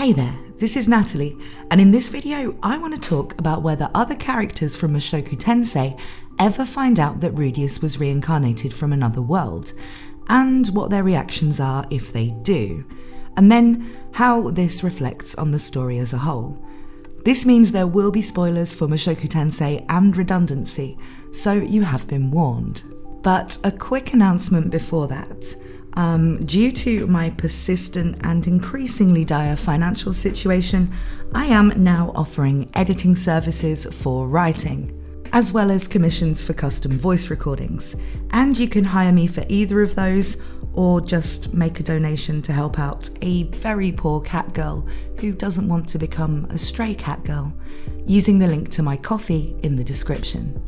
Hey there, this is Natalie, and in this video I want to talk about whether other characters from Mushoku Tensei ever find out that Rudeus was reincarnated from another world, and what their reactions are if they do, and then how this reflects on the story as a whole. This means there will be spoilers for Mushoku Tensei and redundancy, so you have been warned. But a quick announcement before that. Due to my persistent and increasingly dire financial situation, I am now offering editing services for writing, as well as commissions for custom voice recordings, and you can hire me for either of those, or just make a donation to help out a very poor cat girl who doesn't want to become a stray cat girl, using the link to my Ko-fi in the description.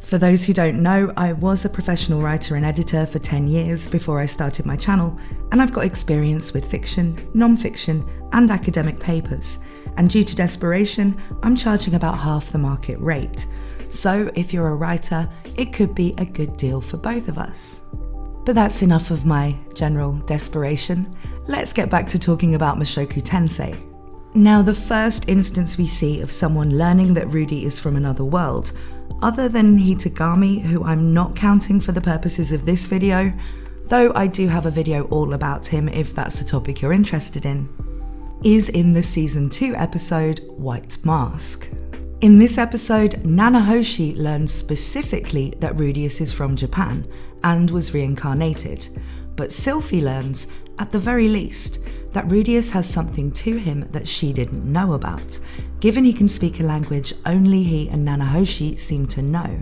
For those who don't know, I was a professional writer and editor for 10 years before I started my channel, and I've got experience with fiction, non-fiction, and academic papers, and due to desperation, I'm charging about half the market rate. So if you're a writer, it could be a good deal for both of us. But that's enough of my general desperation. Let's get back to talking about Mushoku Tensei. Now, the first instance we see of someone learning that Rdudy is from another world, other than Hitagami, who I'm not counting for the purposes of this video, though I do have a video all about him if that's a topic you're interested in, is in the Season 2 episode, White Mask. In this episode, Nanahoshi learns specifically that Rudeus is from Japan and was reincarnated, but Sylphy learns, at the very least, that Rudeus has something to him that she didn't know about, given he can speak a language only he and Nanahoshi seem to know,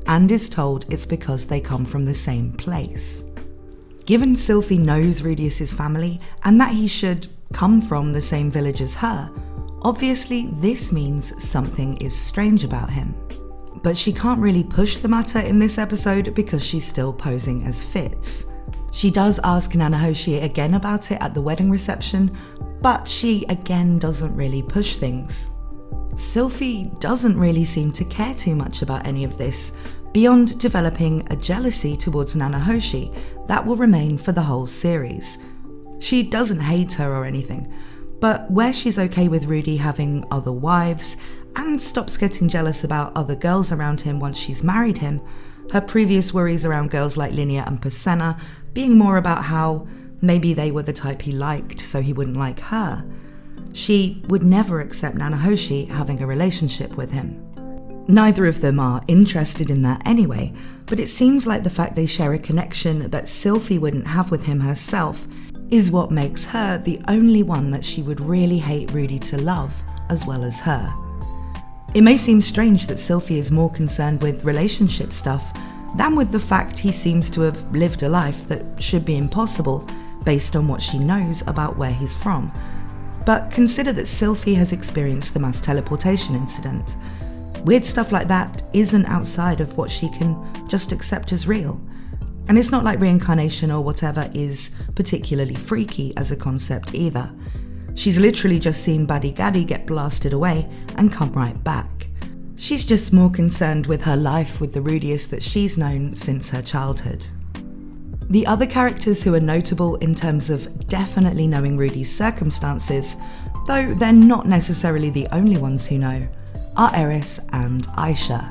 and is told it's because they come from the same place. Given Sylphy knows Rudeus's family and that he should come from the same village as her, obviously this means something is strange about him. But she can't really push the matter in this episode because she's still posing as Fitz. She does ask Nanahoshi again about it at the wedding reception, but she again doesn't really push things. Sylphy doesn't really seem to care too much about any of this, beyond developing a jealousy towards Nanahoshi that will remain for the whole series. She doesn't hate her or anything, but where she's okay with Rdudy having other wives and stops getting jealous about other girls around him once she's married him, her previous worries around girls like Linnea and Persena being more about how maybe they were the type he liked so he wouldn't like her. She would never accept Nanahoshi having a relationship with him. Neither of them are interested in that anyway, but it seems like the fact they share a connection that Sylphy wouldn't have with him herself is what makes her the only one that she would really hate Rdudy to love, as well as her. It may seem strange that Sylphy is more concerned with relationship stuff than with the fact he seems to have lived a life that should be impossible based on what she knows about where he's from. But consider that Sylphy has experienced the mass teleportation incident. Weird stuff like that isn't outside of what she can just accept as real. And it's not like reincarnation or whatever is particularly freaky as a concept either. She's literally just seen Buddy Gaddy get blasted away and come right back. She's just more concerned with her life with the Rudeus that she's known since her childhood. The other characters who are notable in terms of definitely knowing Rudy's circumstances, though they're not necessarily the only ones who know, are Eris and Aisha.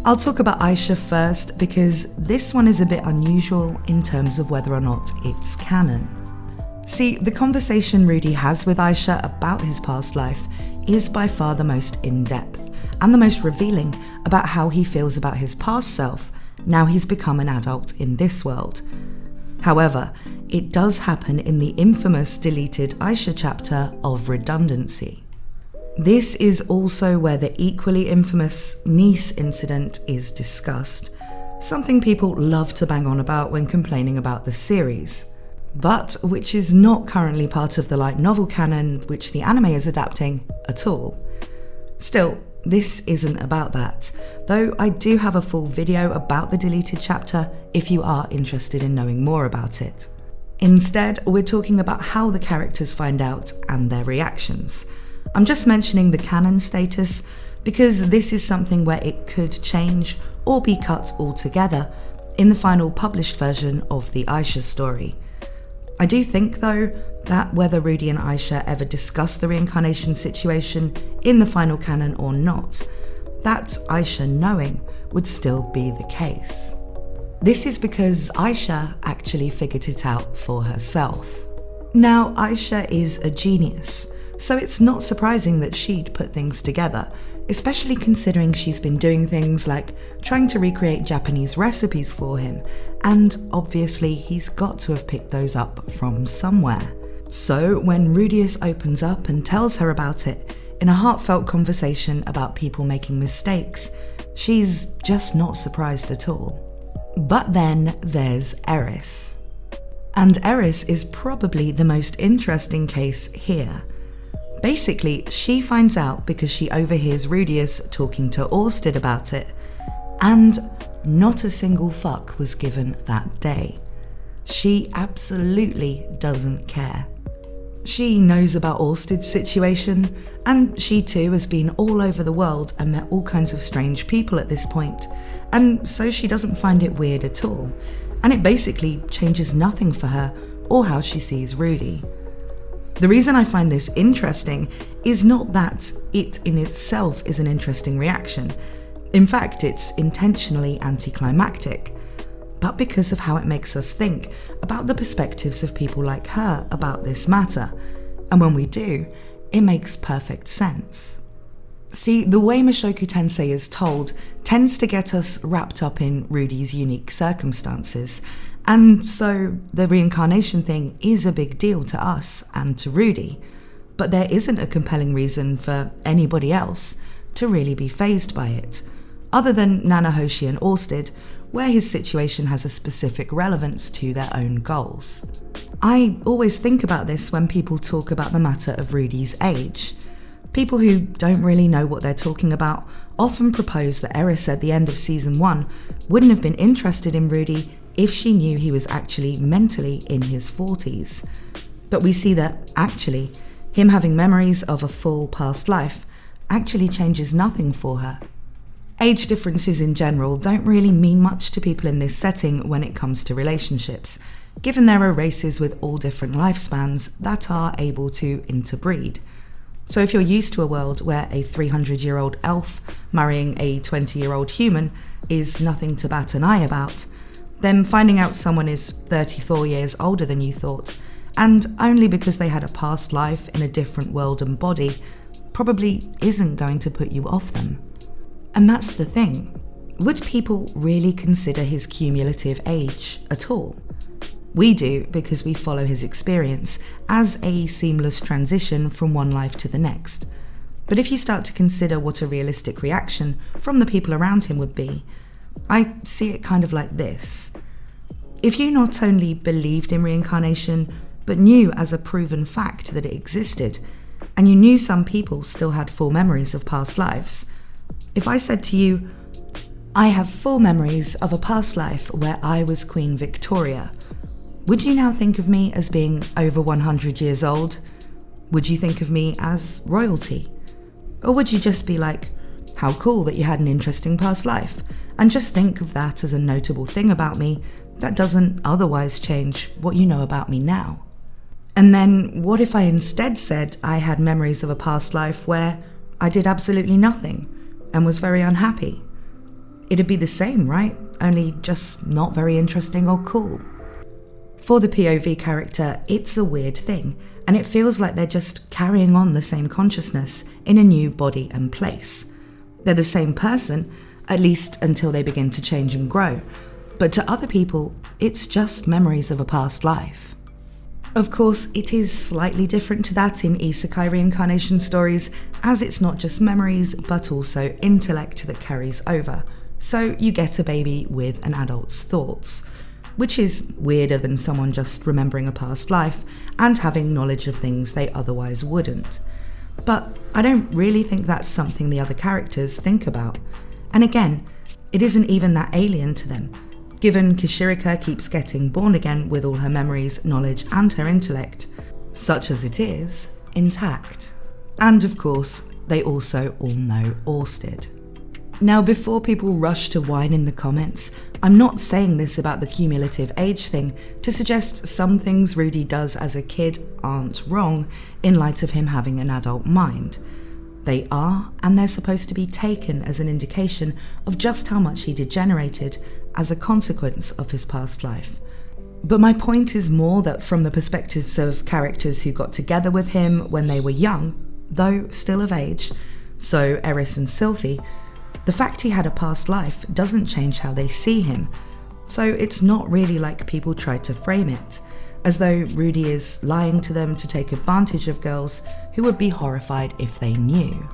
I'll talk about Aisha first because this one is a bit unusual in terms of whether or not it's canon. See, the conversation Rdudy has with Aisha about his past life is by far the most in-depth and the most revealing about how he feels about his past self now he's become an adult in this world. However, it does happen in the infamous deleted Aisha chapter of Redundancy. This is also where the equally infamous niece incident is discussed, something people love to bang on about when complaining about the series, but which is not currently part of the light novel canon which the anime is adapting at all. Still, this isn't about that, though I do have a full video about the deleted chapter if you are interested in knowing more about it. Instead, we're talking about how the characters find out and their reactions. I'm just mentioning the canon status because this is something where it could change or be cut altogether in the final published version of the Aisha story. I do think, though, that whether Rdudy and Aisha ever discuss the reincarnation situation in the final canon or not, that Aisha knowing would still be the case. This is because Aisha actually figured it out for herself. Now, Aisha is a genius, so it's not surprising that she'd put things together, especially considering she's been doing things like trying to recreate Japanese recipes for him, and obviously he's got to have picked those up from somewhere. So when Rudeus opens up and tells her about it in a heartfelt conversation about people making mistakes, she's just not surprised at all. But then there's Eris. And Eris is probably the most interesting case here. Basically, she finds out because she overhears Rudeus talking to Orsted about it, and not a single fuck was given that day. She absolutely doesn't care. She knows about Orsted's situation, and she too has been all over the world and met all kinds of strange people at this point, and so she doesn't find it weird at all, and it basically changes nothing for her or how she sees Rdudy. The reason I find this interesting is not that it in itself is an interesting reaction. In fact, it's intentionally anticlimactic, but because of how it makes us think about the perspectives of people like her about this matter. And when we do, it makes perfect sense. See, the way Mushoku Tensei is told tends to get us wrapped up in Rdudy's unique circumstances, and so the reincarnation thing is a big deal to us and to Rdudy, but there isn't a compelling reason for anybody else to really be fazed by it, other than Nanahoshi and Orsted, where his situation has a specific relevance to their own goals. I always think about this when people talk about the matter of Rdudy's age. People who don't really know what they're talking about often propose that Eris at the end of season 1 wouldn't have been interested in Rdudy if she knew he was actually mentally in his 40s. But we see that, actually, him having memories of a full past life actually changes nothing for her. Age differences in general don't really mean much to people in this setting when it comes to relationships, given there are races with all different lifespans that are able to interbreed. So if you're used to a world where a 300-year-old elf marrying a 20-year-old human is nothing to bat an eye about, then finding out someone is 34 years older than you thought, and only because they had a past life in a different world and body, probably isn't going to put you off them. And that's the thing. Would people really consider his cumulative age at all? We do, because we follow his experience as a seamless transition from one life to the next. But if you start to consider what a realistic reaction from the people around him would be, I see it kind of like this. If you not only believed in reincarnation, but knew as a proven fact that it existed, and you knew some people still had full memories of past lives, if I said to you, I have full memories of a past life where I was Queen Victoria, would you now think of me as being over 100 years old? Would you think of me as royalty? Or would you just be like, how cool that you had an interesting past life, and just think of that as a notable thing about me that doesn't otherwise change what you know about me now? And then what if I instead said I had memories of a past life where I did absolutely nothing and was very unhappy? It'd be the same, right? Only just not very interesting or cool. For the POV character, it's a weird thing, and it feels like they're just carrying on the same consciousness in a new body and place. They're the same person, at least until they begin to change and grow, but to other people, it's just memories of a past life. Of course, it is slightly different to that in isekai reincarnation stories, as it's not just memories, but also intellect that carries over. So you get a baby with an adult's thoughts, which is weirder than someone just remembering a past life and having knowledge of things they otherwise wouldn't. But I don't really think that's something the other characters think about. And again, it isn't even that alien to them, given Kishirika keeps getting born again with all her memories, knowledge and her intellect, such as it is, intact. And of course, they also all know Orsted. Now, before people rush to whine in the comments, I'm not saying this about the cumulative age thing to suggest some things Rdudy does as a kid aren't wrong in light of him having an adult mind. They are, and they're supposed to be taken as an indication of just how much he degenerated as a consequence of his past life. But my point is more that from the perspectives of characters who got together with him when they were young, though still of age, so Eris and Sylphy, the fact he had a past life doesn't change how they see him, so it's not really like people tried to frame it, as though Rdudy is lying to them to take advantage of girls who would be horrified if they knew.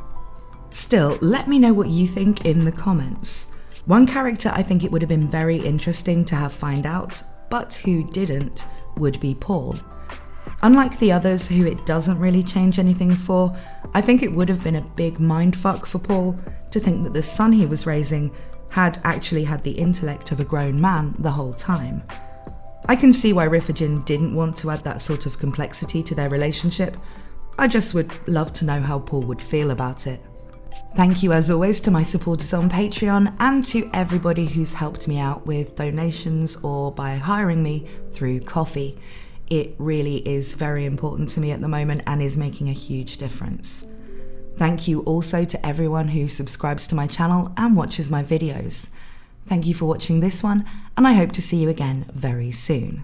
Still, let me know what you think in the comments. One character I think it would have been very interesting to have find out, but who didn't, would be Paul. Unlike the others who it doesn't really change anything for, I think it would have been a big mindfuck for Paul to think that the son he was raising had actually had the intellect of a grown man the whole time. I can see why Riffigen didn't want to add that sort of complexity to their relationship. I just would love to know how Paul would feel about it. Thank you as always to my supporters on Patreon and to everybody who's helped me out with donations or by hiring me through Ko-fi. It really is very important to me at the moment and is making a huge difference. Thank you also to everyone who subscribes to my channel and watches my videos. Thank you for watching this one, and I hope to see you again very soon.